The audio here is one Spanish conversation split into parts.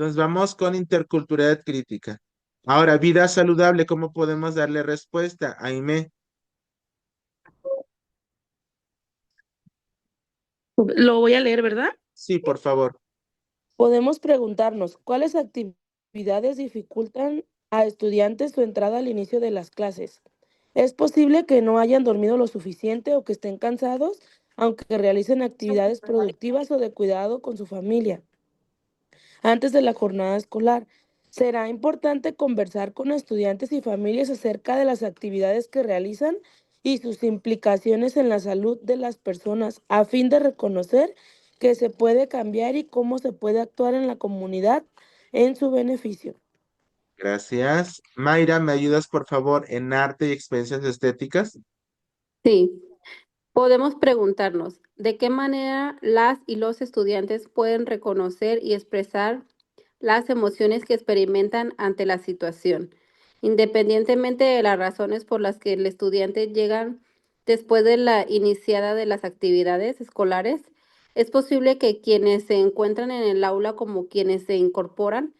Entonces vamos con interculturalidad crítica. Ahora, vida saludable, ¿cómo podemos darle respuesta? Aimé, Lo voy a leer, ¿verdad? sí, por favor. Podemos preguntarnos, ¿cuáles actividades dificultan a estudiantes su entrada al inicio de las clases? Es posible que no hayan dormido lo suficiente o que estén cansados, aunque realicen actividades productivas o de cuidado con su familia antes de la jornada escolar. Será importante conversar con estudiantes y familias acerca de las actividades que realizan y sus implicaciones en la salud de las personas, a fin de reconocer que se puede cambiar y cómo se puede actuar en la comunidad en su beneficio. Gracias. Mayra, ¿me ayudas, por favor, en arte y experiencias estéticas? Sí, podemos preguntarnos de qué manera las y los estudiantes pueden reconocer y expresar las emociones que experimentan ante la situación, independientemente de las razones por las que el estudiante llega después de la iniciada de las actividades escolares. Es posible que quienes se encuentran en el aula como quienes se incorporan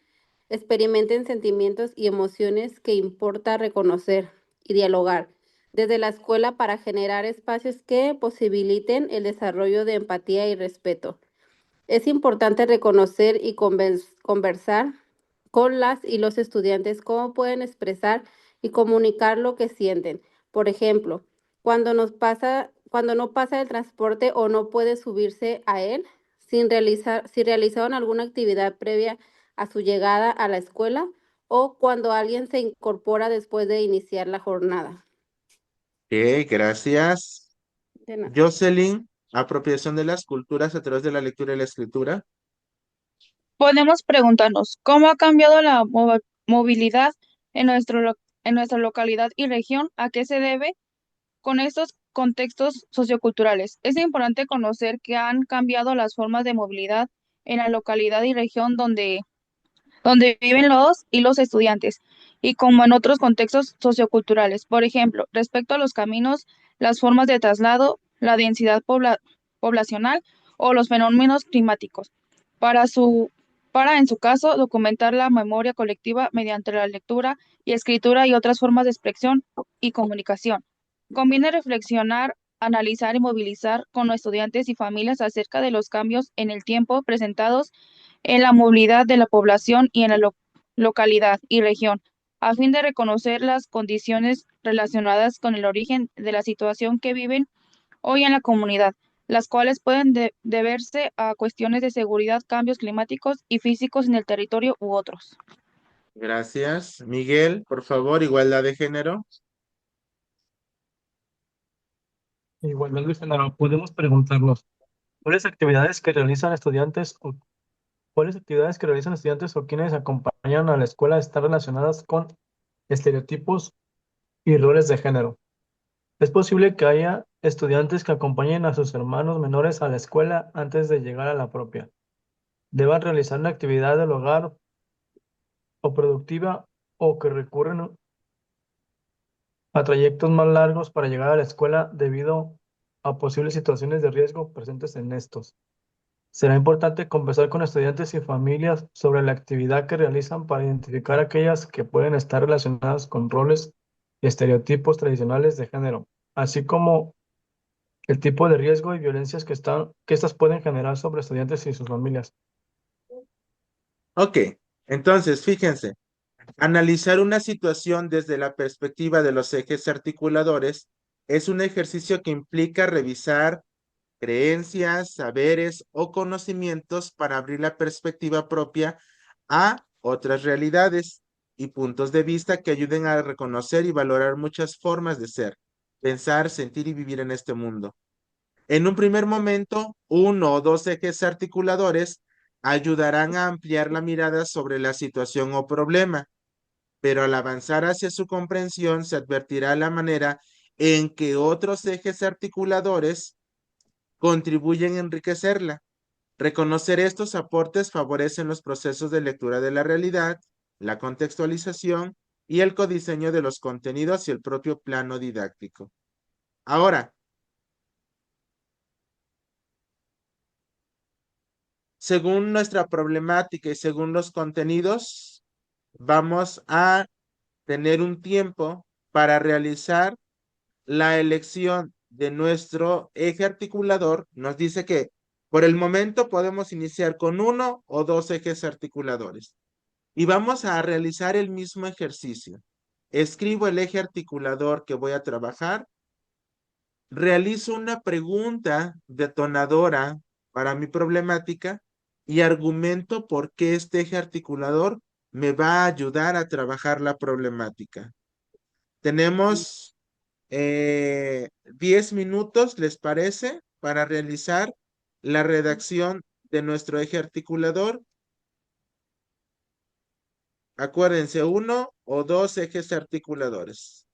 experimenten sentimientos y emociones que importa reconocer y dialogar desde la escuela para generar espacios que posibiliten el desarrollo de empatía y respeto. Es importante reconocer y conversar con las y los estudiantes cómo pueden expresar y comunicar lo que sienten. Por ejemplo, cuando no pasa el transporte o no puede subirse a él, si realizaron alguna actividad previa a su llegada a la escuela o cuando alguien se incorpora después de iniciar la jornada. Ok, gracias. De nada. Jocelyn, apropiación de las culturas a través de la lectura y la escritura. Podemos preguntarnos, ¿cómo ha cambiado la movilidad en en nuestra localidad y región? ¿A qué se debe con estos contextos socioculturales? Es importante conocer que han cambiado las formas de movilidad en la localidad y región donde viven los y los estudiantes, y como en otros contextos socioculturales. Por ejemplo, respecto a los caminos, las formas de traslado, la densidad poblacional o los fenómenos climáticos. Para su, en su caso, documentar la memoria colectiva mediante la lectura y escritura y otras formas de expresión y comunicación. Conviene reflexionar, analizar y movilizar con los estudiantes y familias acerca de los cambios en el tiempo presentados en la movilidad de la población y en la localidad y región, a fin de reconocer las condiciones relacionadas con el origen de la situación que viven hoy en la comunidad, las cuales pueden deberse a cuestiones de seguridad, cambios climáticos y físicos en el territorio u otros. Gracias. Miguel, por favor, igualdad de género. Igualdad de género, podemos preguntarnos, ¿cuáles actividades que realizan estudiantes o cuáles actividades que realizan estudiantes o quienes acompañan a la escuela están relacionadas con estereotipos y roles de género? Es posible que haya estudiantes que acompañen a sus hermanos menores a la escuela antes de llegar a la propia. Deban realizar una actividad del hogar o productiva o que recurren a trayectos más largos para llegar a la escuela debido a posibles situaciones de riesgo presentes en estos. Será importante conversar con estudiantes y familias sobre la actividad que realizan para identificar aquellas que pueden estar relacionadas con roles y estereotipos tradicionales de género, así como el tipo de riesgo y violencias que estas pueden generar sobre estudiantes y sus familias. Ok, entonces, fíjense, analizar una situación desde la perspectiva de los ejes articuladores es un ejercicio que implica revisar creencias, saberes o conocimientos para abrir la perspectiva propia a otras realidades y puntos de vista que ayuden a reconocer y valorar muchas formas de ser, pensar, sentir y vivir en este mundo. En un primer momento, uno o dos ejes articuladores ayudarán a ampliar la mirada sobre la situación o problema, pero al avanzar hacia su comprensión se advertirá la manera en que otros ejes articuladores contribuyen a enriquecerla. Reconocer estos aportes favorecen los procesos de lectura de la realidad, la contextualización y el codiseño de los contenidos y el propio plano didáctico. Ahora, según nuestra problemática y según los contenidos, vamos a tener un tiempo para realizar la elección de nuestro eje articulador. Nos dice que por el momento podemos iniciar con uno o dos ejes articuladores y vamos a realizar el mismo ejercicio. Escribo el eje articulador que voy a trabajar, realizo una pregunta detonadora para mi problemática y argumento por qué este eje articulador me va a ayudar a trabajar la problemática. Tenemos 10 minutos, ¿les parece? Para realizar la redacción de nuestro eje articulador. Acuérdense, uno o dos ejes articuladores.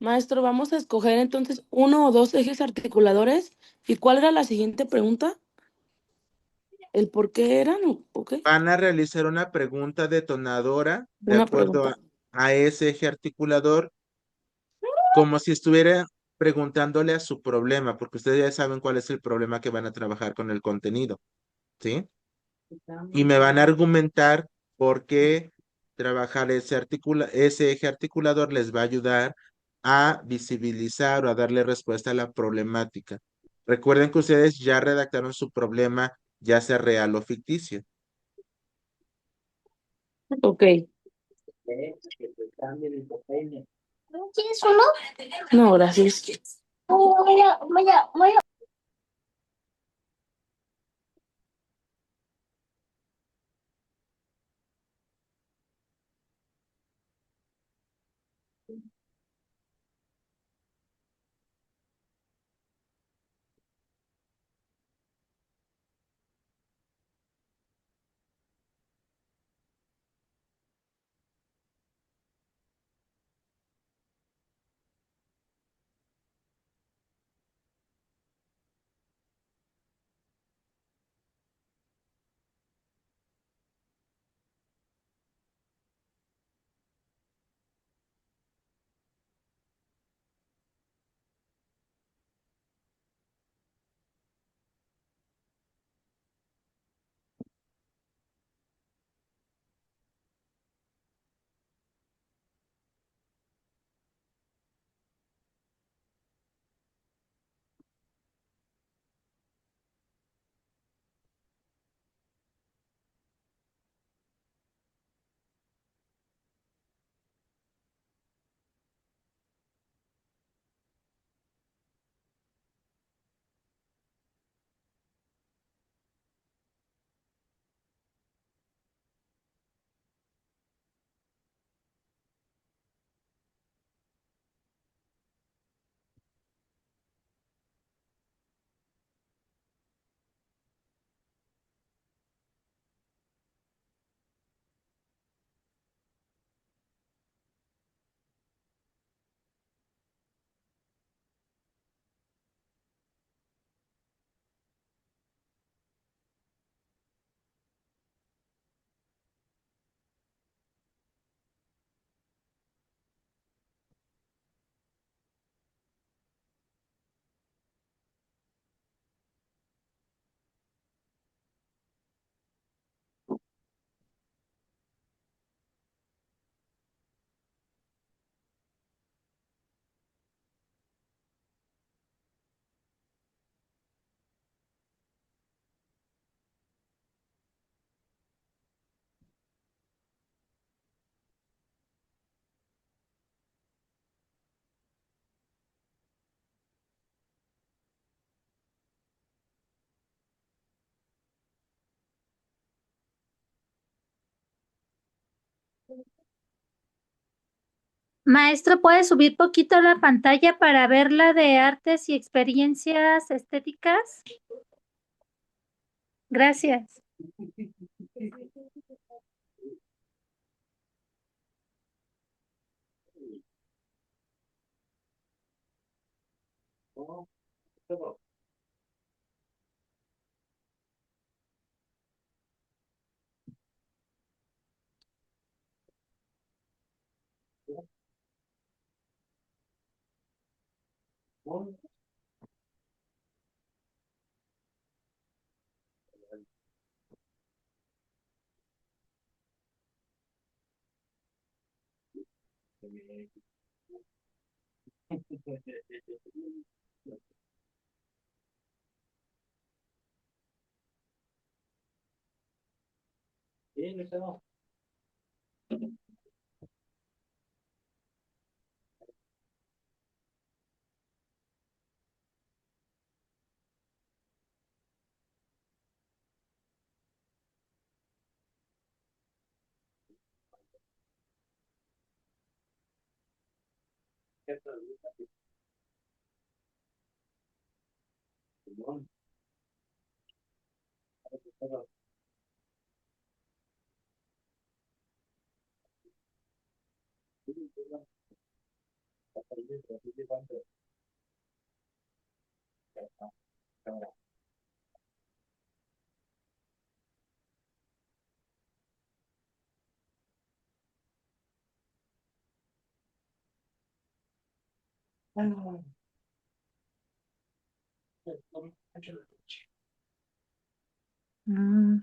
Maestro, vamos a escoger entonces uno o dos ejes articuladores. ¿Y cuál era la siguiente pregunta? ¿El por qué eran o qué? Van a realizar una pregunta detonadora de Una acuerdo pregunta. a ese eje articulador, como si estuviera preguntándole a su problema, porque ustedes ya saben cuál es el problema que van a trabajar con el contenido, ¿sí? Y me van a argumentar por qué trabajar ese eje articulador les va a ayudar a visibilizar o a darle respuesta a la problemática. Recuerden que ustedes ya redactaron su problema, ya sea real o ficticio. Ok. No, gracias. Maestro, ¿puede subir poquito la pantalla para ver la de artes y experiencias estéticas? Gracias. Mm.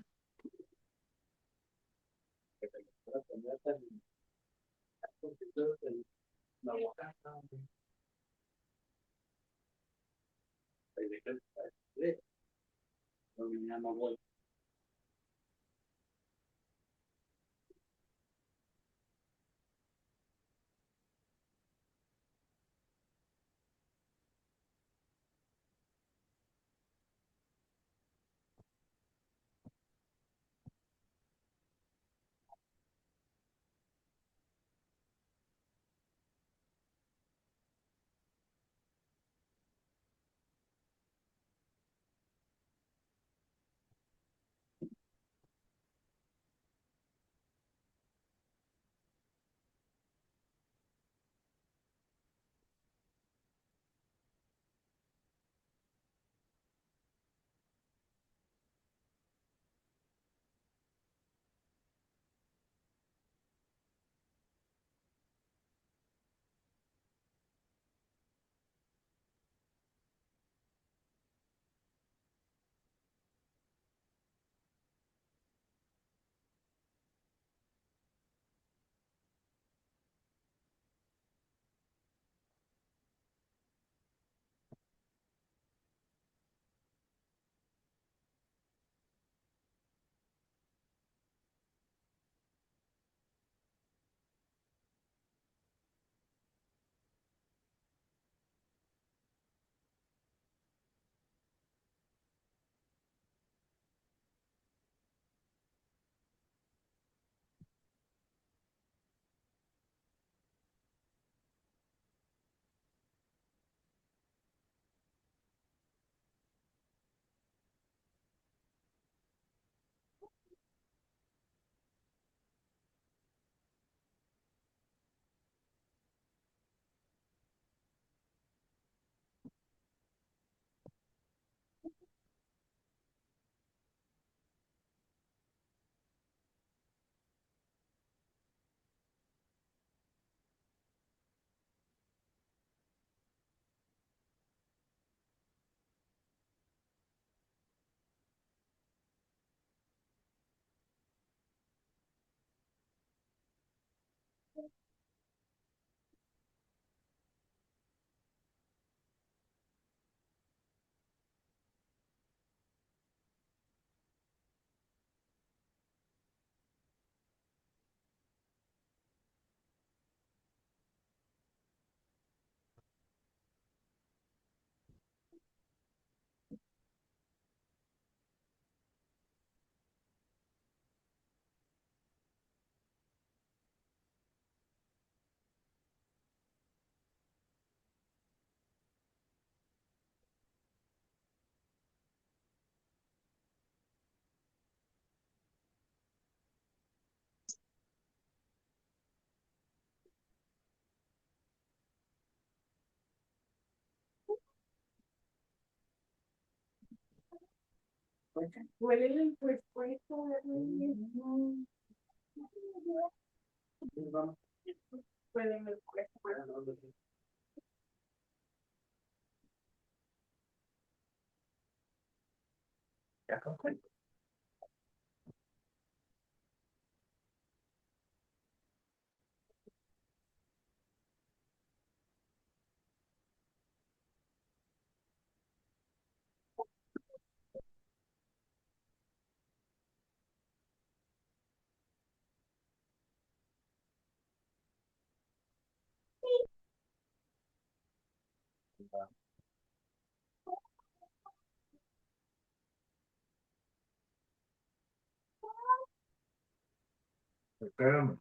Espérame.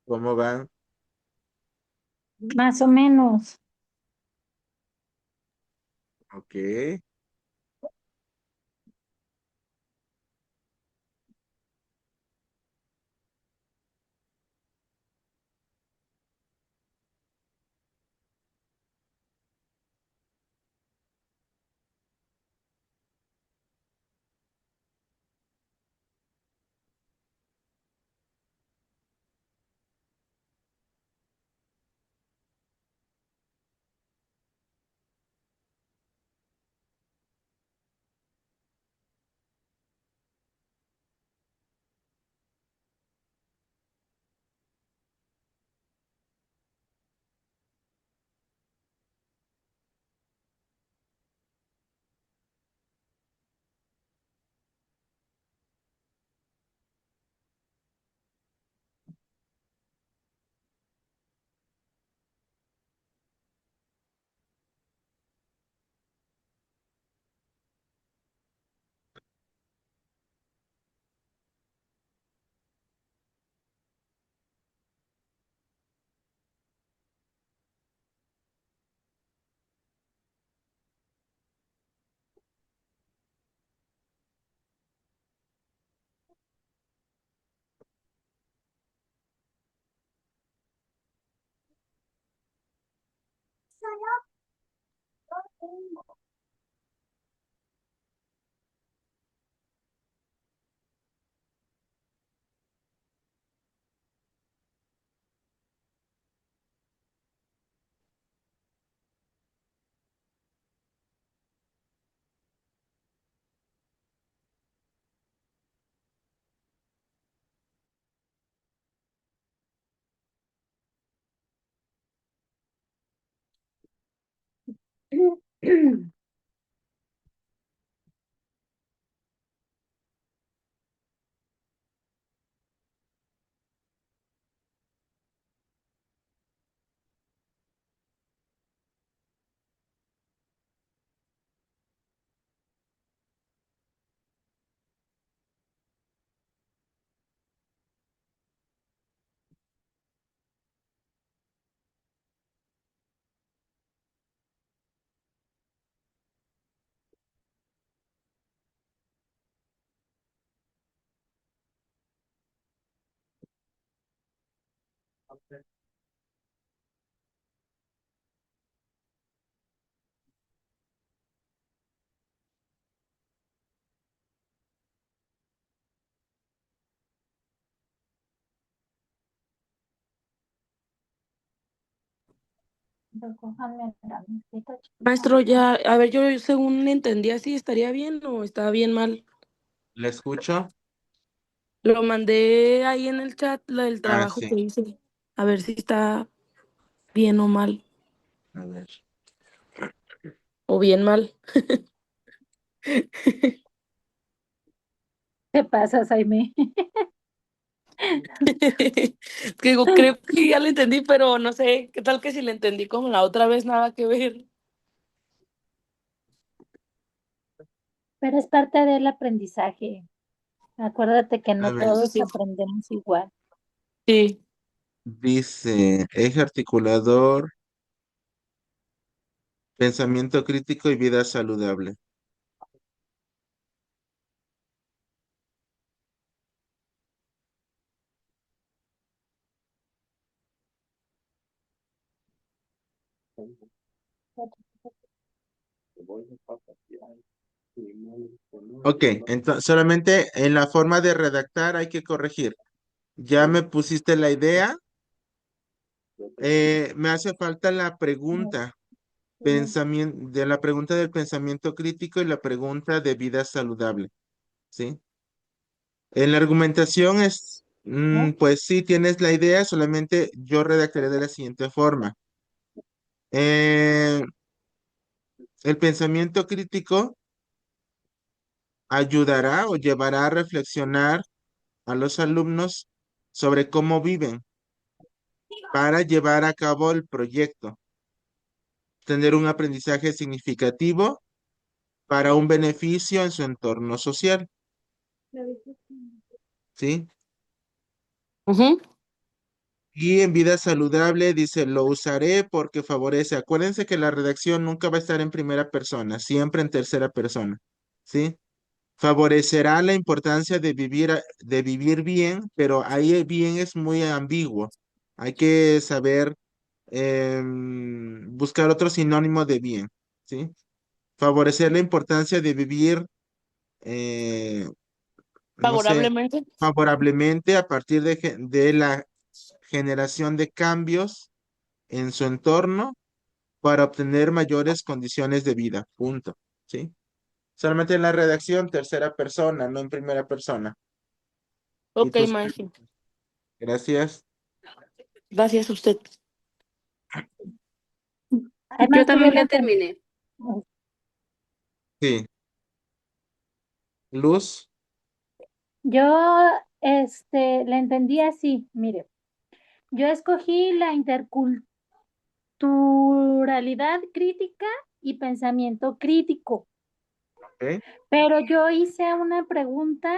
¿Cómo van? Más o menos. Ok. Maestro, ya, a ver, yo según entendí así, ¿estaría bien o está bien mal? ¿Le escucho? Lo mandé ahí en el chat, el Ah, trabajo sí. que hice. A ver si está bien o mal. A ver. O bien mal. ¿Qué pasa, Jaime? Que digo, creo que ya lo entendí, pero no sé, ¿qué tal que si le entendí como la otra vez nada que ver? Pero es parte del aprendizaje. Acuérdate que A no ver, todos Sí. aprendemos igual. Sí. dice eje articulador, pensamiento crítico y vida saludable. Ok, entonces solamente en la forma de redactar hay que corregir. Ya me pusiste la idea. Me hace falta la pregunta, de la pregunta del pensamiento crítico y la pregunta de vida saludable, ¿sí? En la argumentación es, pues sí, tienes la idea, solamente yo redactaré de la siguiente forma. Eh, el pensamiento crítico ayudará o llevará a reflexionar a los alumnos sobre cómo viven para llevar a cabo el proyecto, tener un aprendizaje significativo para un beneficio en su entorno social, ¿sí? Ujú. Y en vida saludable dice, lo usaré porque favorece. Acuérdense que la redacción nunca va a estar en primera persona, siempre en tercera persona, ¿sí? Favorecerá la importancia de vivir bien, pero ahí el bien es muy ambiguo. Hay que saber buscar otro sinónimo de bien, ¿sí? Favorecer la importancia de vivir, eh, no sé, Favorablemente. favorablemente a partir de la generación de cambios en su entorno para obtener mayores condiciones de vida. Punto. ¿Sí? Solamente en la redacción, tercera persona, no en primera persona. Y Ok, tus maestro. gracias. Gracias a usted. Hay Yo más también ya problemas. terminé. Sí. Luz. Yo, la entendí así, mire, yo escogí la interculturalidad crítica y pensamiento crítico, Ok. pero yo hice una pregunta,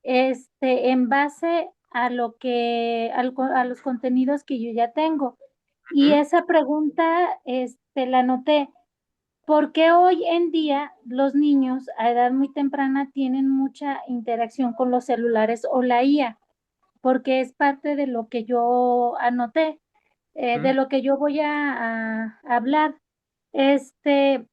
en base a a los contenidos que yo ya tengo. Y Ujú. esa pregunta, la anoté. ¿Por qué hoy en día los niños a edad muy temprana tienen mucha interacción con los celulares o la IA? Porque es parte de lo que yo anoté, de Ujú. lo que yo voy a hablar. Este,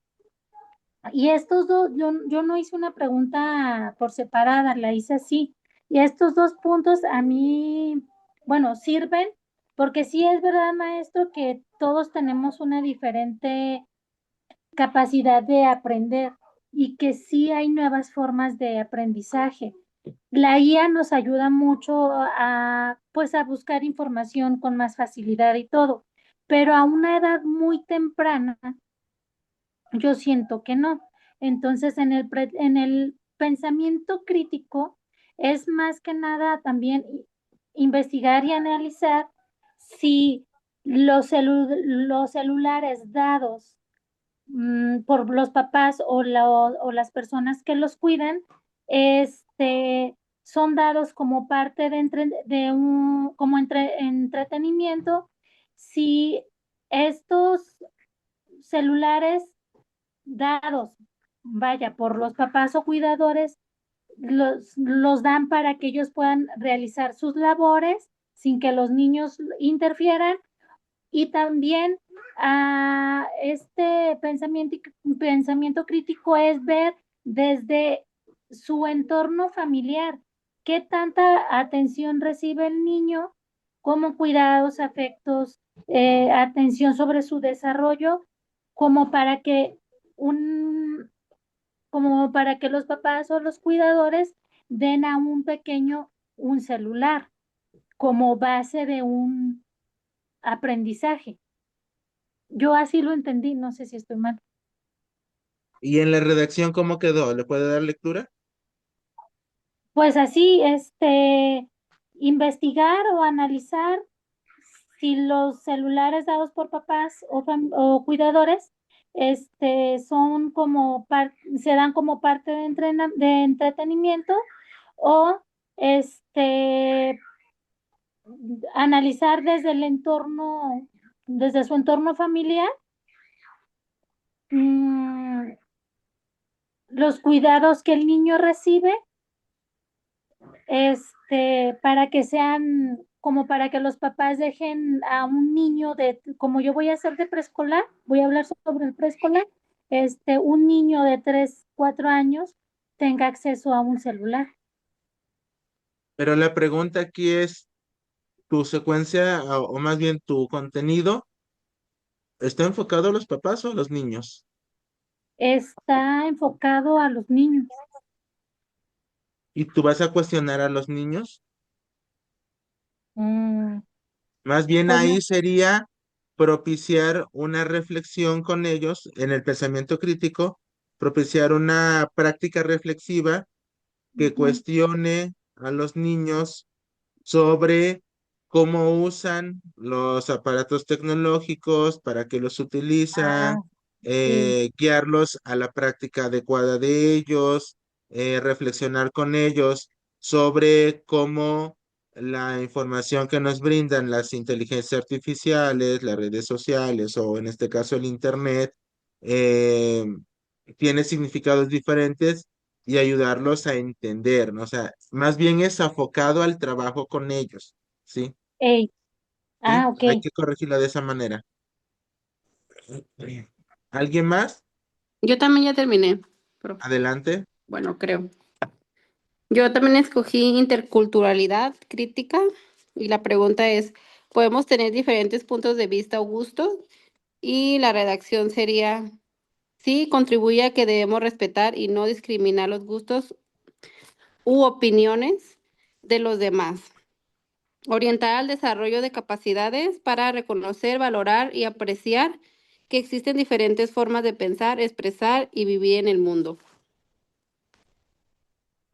y estos dos, yo no hice una pregunta por separada, la hice así. Y estos dos puntos a mí, bueno, sirven porque sí es verdad, maestro, que todos tenemos una diferente capacidad de aprender y que sí hay nuevas formas de aprendizaje. La IA nos ayuda mucho pues, a buscar información con más facilidad y todo, pero a una edad muy temprana, yo siento que no. Entonces, en el pensamiento crítico es más que nada también investigar y analizar si los celulares dados por los papás o las personas que los cuidan, son dados como parte de como entretenimiento. Si estos celulares dados, vaya, por los papás o cuidadores, los dan para que ellos puedan realizar sus labores sin que los niños interfieran y también este pensamiento crítico es ver desde su entorno familiar, qué tanta atención recibe el niño, como cuidados, afectos, atención sobre su desarrollo, como para que un, como para que los papás o los cuidadores den a un pequeño un celular como base de un aprendizaje. Yo así lo entendí, no sé si estoy mal. ¿Y en la redacción cómo quedó? ¿Le puede dar lectura? Pues así, investigar o analizar si los celulares dados por papás o cuidadores, se dan como parte de entretenimiento o analizar desde el entorno, desde su entorno familiar, mm, los cuidados que el niño recibe, para que sean, como para que los papás dejen a un niño como yo voy a hacer de preescolar, voy a hablar sobre el preescolar, un niño de 3, 4 años tenga acceso a un celular. Pero la pregunta aquí es, ¿tu secuencia o más bien tu contenido está enfocado a los papás o a los niños? Está enfocado a los niños. ¿Y tú vas a cuestionar a los niños? Mm, Más bien pues no. ahí sería propiciar una reflexión con ellos en el pensamiento crítico, propiciar una práctica reflexiva que Ujú. cuestione a los niños sobre cómo usan los aparatos tecnológicos, para qué los Ah, utilizan, sí. guiarlos a la práctica adecuada de ellos, reflexionar con ellos sobre cómo la información que nos brindan las inteligencias artificiales, las redes sociales o en este caso el Internet, eh, tiene significados diferentes y ayudarlos a entender, ¿no? O sea, más bien es enfocado al trabajo con ellos, ¿sí? Ey. ¿Sí? Ok. Hay que corregirlo de esa manera. ¿Alguien más? Yo también ya terminé, profe. Adelante. Bueno, creo. Yo también escogí interculturalidad crítica y la pregunta es, ¿podemos tener diferentes puntos de vista o gustos? Y la redacción sería, sí, contribuye a que debemos respetar y no discriminar los gustos u opiniones de los demás. Orientar al desarrollo de capacidades para reconocer, valorar y apreciar que existen diferentes formas de pensar, expresar y vivir en el mundo.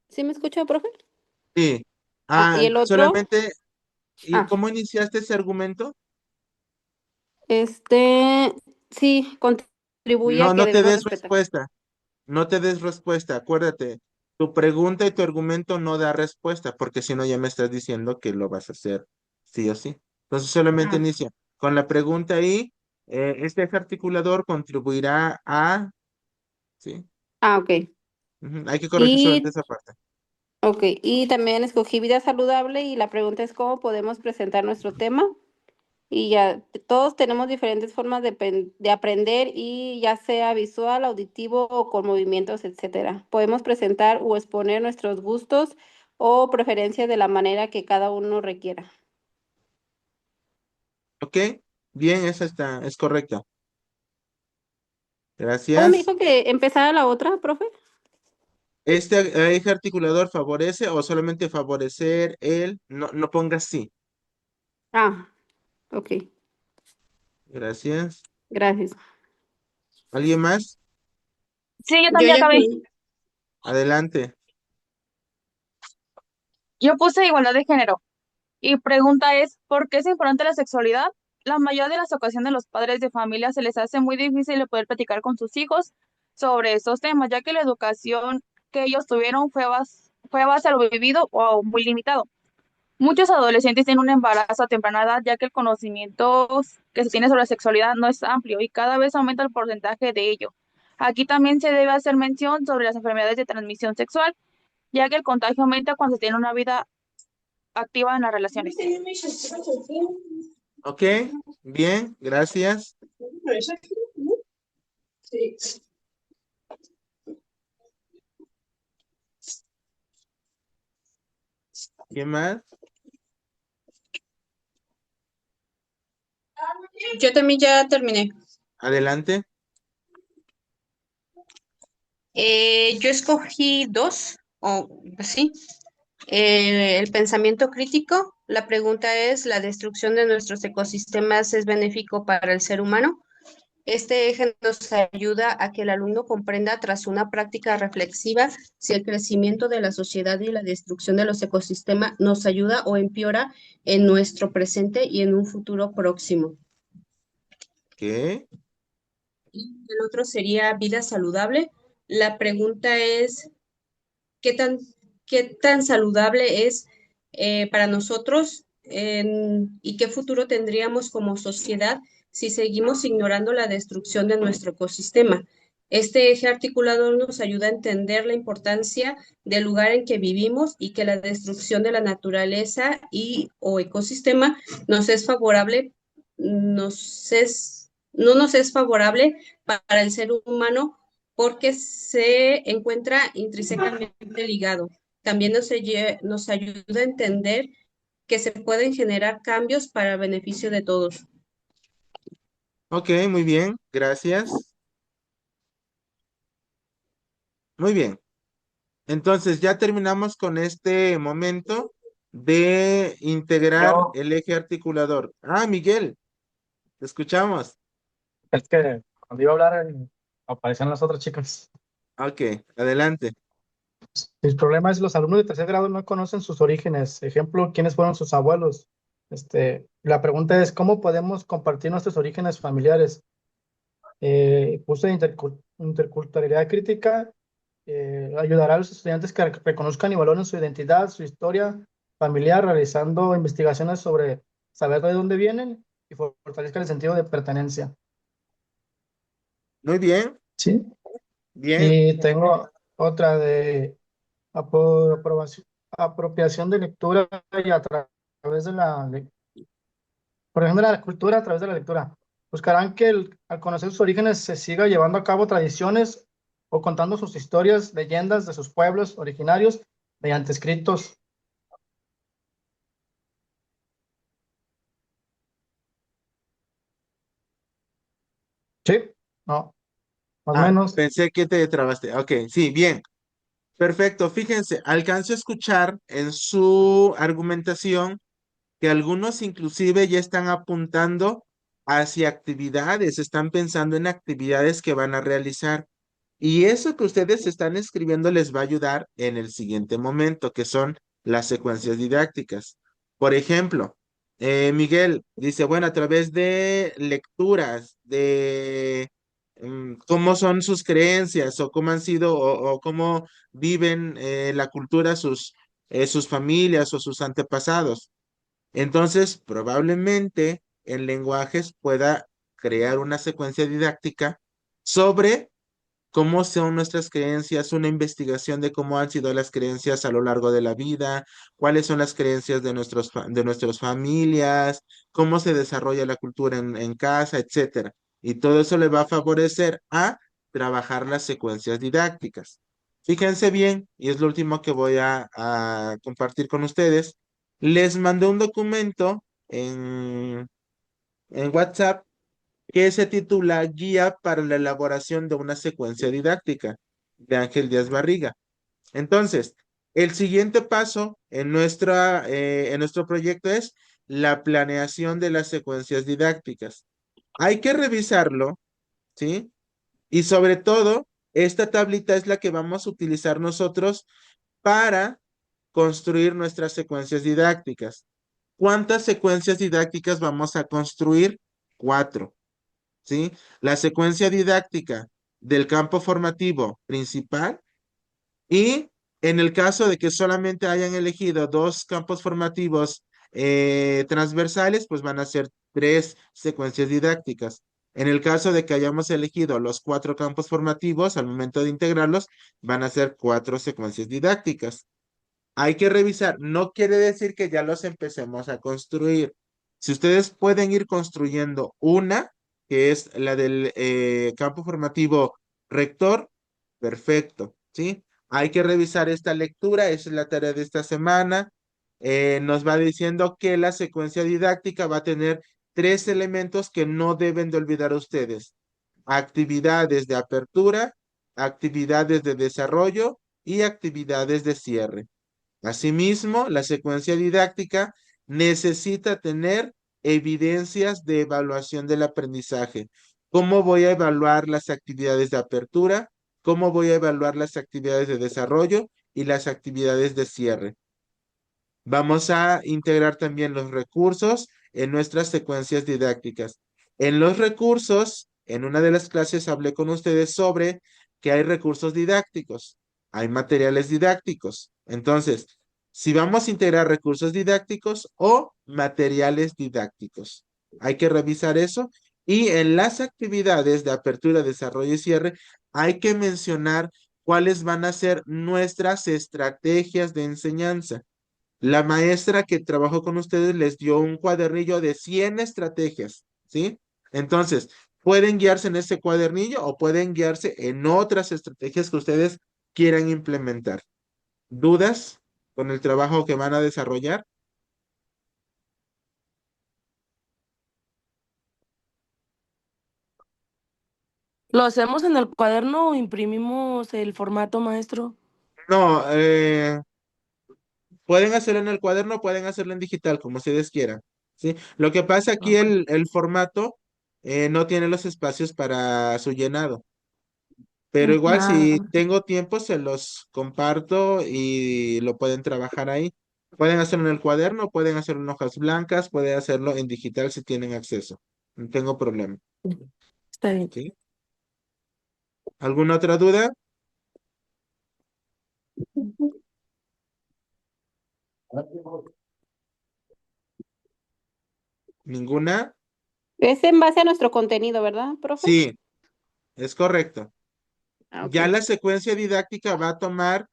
¿Sí me escucha, profe? Sí. Y el otro, Solamente, ¿y ah, cómo iniciaste ese argumento? este, sí, contribuye a No, que no te debemos des respetar. respuesta, no te des respuesta, acuérdate, tu pregunta y tu argumento no da respuesta, porque si no ya me estás diciendo que lo vas a hacer sí o sí. Entonces solamente Ah, inicia con la pregunta ahí, este eje articulador contribuirá a, ¿sí? ok. Ujú, hay que corregir solamente Y, esa parte. ok, y también escogí vida saludable y la pregunta es cómo podemos presentar nuestro tema. Y ya todos tenemos diferentes formas de aprender y ya sea visual, auditivo o con movimientos, etcétera. Podemos presentar o exponer nuestros gustos o preferencias de la manera que cada uno requiera. ¿Ok? Bien, esa está, es correcta. ¿Cómo me Gracias. dijo que empezara la otra, profe? ¿Este eje articulador favorece o solamente favorecer el? No, no pongas sí. Ah, ok, Gracias. gracias. ¿Alguien más? Sí, yo Yo también ya acabé. fui. Adelante. Yo puse igualdad de género. Y pregunta es, ¿por qué es importante la sexualidad? La mayoría de las ocasiones los padres de familia se les hace muy difícil el poder platicar con sus hijos sobre estos temas, ya que la educación que ellos tuvieron fue a base a lo vivido o muy limitado. Muchos adolescentes tienen un embarazo a temprana edad, ya que el conocimiento que se tiene sobre la sexualidad no es amplio y cada vez aumenta el porcentaje de ello. Aquí también se debe hacer mención sobre las enfermedades de transmisión sexual, ya que el contagio aumenta cuando se tiene una vida activa en las relaciones. Ok, bien, gracias. ¿Quién más? Yo también ya terminé. Adelante. Yo escogí dos, o sí. El pensamiento crítico. La pregunta es, ¿la destrucción de nuestros ecosistemas es benéfico para el ser humano? Este eje nos ayuda a que el alumno comprenda tras una práctica reflexiva si el crecimiento de la sociedad y la destrucción de los ecosistemas nos ayuda o empeora en nuestro presente y en un futuro próximo. ¿Qué? Y el otro sería vida saludable. La pregunta es, ¿qué tan qué tan saludable es para nosotros y qué futuro tendríamos como sociedad si seguimos ignorando la destrucción de nuestro ecosistema. Este eje articulador nos ayuda a entender la importancia del lugar en que vivimos y que la destrucción de la naturaleza y o ecosistema nos es favorable, no nos es favorable para el ser humano porque se encuentra intrínsecamente ligado. También nos ayuda a entender que se pueden generar cambios para el beneficio de todos. Ok, muy bien, gracias. Muy bien. Entonces ya terminamos con este momento de integrar Yo, el eje articulador. Ah, Miguel, te escuchamos. es que cuando iba a hablar, aparecían las otras chicas. Ok, adelante. El problema es los alumnos de tercer grado no conocen sus orígenes. Ejemplo, ¿quiénes fueron sus abuelos? La pregunta es, ¿cómo podemos compartir nuestros orígenes familiares? Puse interculturalidad crítica, ayudará a los estudiantes que reconozcan y valoren su identidad, su historia familiar, realizando investigaciones sobre saber de dónde vienen y fortalezca el sentido de pertenencia. Muy bien, Sí. bien. Y tengo otra de apropiación de lectura y a través de por ejemplo, la cultura a través de la lectura. Buscarán que al conocer sus orígenes se siga llevando a cabo tradiciones o contando sus historias, leyendas de sus pueblos originarios mediante escritos. Sí, no, más o Ah, menos. pensé que te trabaste. Ok, sí, bien. Perfecto. Fíjense, alcanzo a escuchar en su argumentación que algunos inclusive ya están apuntando hacia actividades, están pensando en actividades que van a realizar. Y eso que ustedes están escribiendo les va a ayudar en el siguiente momento, que son las secuencias didácticas. Por ejemplo, Miguel dice, bueno, a través de lecturas, de cómo son sus creencias o cómo han sido o cómo viven la cultura sus familias o sus antepasados. Entonces, probablemente en lenguajes pueda crear una secuencia didáctica sobre cómo son nuestras creencias, una investigación de cómo han sido las creencias a lo largo de la vida, cuáles son las creencias de de nuestras familias, cómo se desarrolla la cultura en casa, etcétera. Y todo eso le va a favorecer a trabajar las secuencias didácticas. Fíjense bien, y es lo último que voy a compartir con ustedes. Les mandé un documento en WhatsApp que se titula Guía para la elaboración de una secuencia didáctica de Ángel Díaz Barriga. Entonces, el siguiente paso en nuestro proyecto es la planeación de las secuencias didácticas. Hay que revisarlo, ¿sí? Y sobre todo, esta tablita es la que vamos a utilizar nosotros para construir nuestras secuencias didácticas. ¿Cuántas secuencias didácticas vamos a construir? 4. ¿Sí? La secuencia didáctica del campo formativo principal y en el caso de que solamente hayan elegido dos campos formativos transversales, pues van a ser 3 secuencias didácticas. En el caso de que hayamos elegido los 4 campos formativos, al momento de integrarlos, van a ser 4 secuencias didácticas. Hay que revisar, no quiere decir que ya los empecemos a construir. Si ustedes pueden ir construyendo una, que es la del campo formativo rector, perfecto, ¿sí? Hay que revisar esta lectura, esa es la tarea de esta semana. Nos va diciendo que la secuencia didáctica va a tener 3 elementos que no deben de olvidar ustedes. Actividades de apertura, actividades de desarrollo y actividades de cierre. Asimismo, la secuencia didáctica necesita tener evidencias de evaluación del aprendizaje. ¿Cómo voy a evaluar las actividades de apertura? ¿Cómo voy a evaluar las actividades de desarrollo y las actividades de cierre? Vamos a integrar también los recursos en nuestras secuencias didácticas. En los recursos, en una de las clases hablé con ustedes sobre que hay recursos didácticos, hay materiales didácticos. Entonces, si vamos a integrar recursos didácticos o materiales didácticos, hay que revisar eso. Y en las actividades de apertura, desarrollo y cierre, hay que mencionar cuáles van a ser nuestras estrategias de enseñanza. La maestra que trabajó con ustedes les dio un cuadernillo de 100 estrategias, ¿sí? Entonces, pueden guiarse en ese cuadernillo o pueden guiarse en otras estrategias que ustedes quieran implementar. ¿Dudas con el trabajo que van a desarrollar? ¿Lo hacemos en el cuaderno o imprimimos el formato, maestro? No, pueden hacerlo en el cuaderno, pueden hacerlo en digital, como ustedes quieran, ¿sí? Lo que pasa aquí, Ok. el formato no tiene los espacios para su llenado. Pero igual Ah, si tengo tiempo se los comparto y lo pueden trabajar ahí. Pueden hacerlo en el cuaderno, pueden hacerlo en hojas blancas, pueden hacerlo en digital si tienen acceso. No tengo problema. está bien. ¿Sí? ¿Alguna otra duda? ¿Ninguna? Es en base a nuestro contenido, ¿verdad, profe? Sí, es correcto. Ah, ok. Ya la secuencia didáctica va a tomar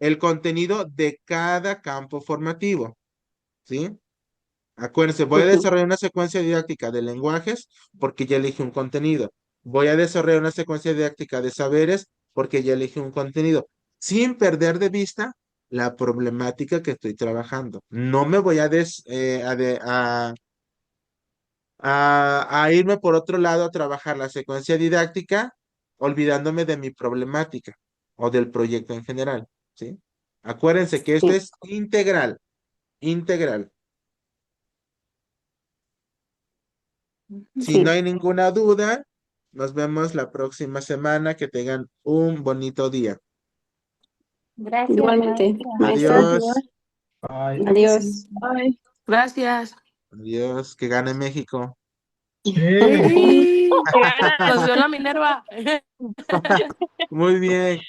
el contenido de cada campo formativo. ¿Sí? Acuérdense, voy a Ujú. desarrollar una secuencia didáctica de lenguajes porque ya elegí un contenido. Voy a desarrollar una secuencia didáctica de saberes porque ya elegí un contenido, sin perder de vista la problemática que estoy trabajando. No me voy a irme por otro lado a trabajar la secuencia didáctica olvidándome de mi problemática o del proyecto en general, ¿sí? Acuérdense que esto Sí, es integral, integral. Si no sí. hay ninguna duda, nos vemos la próxima semana. Que tengan un bonito día. Gracias, Igualmente, maestra. maestra. Adiós, Ay, Adiós. Ay. Gracias. adiós, que gane México. sí. ¡Ey! Que gana. Nos dio la Minerva. Muy bien.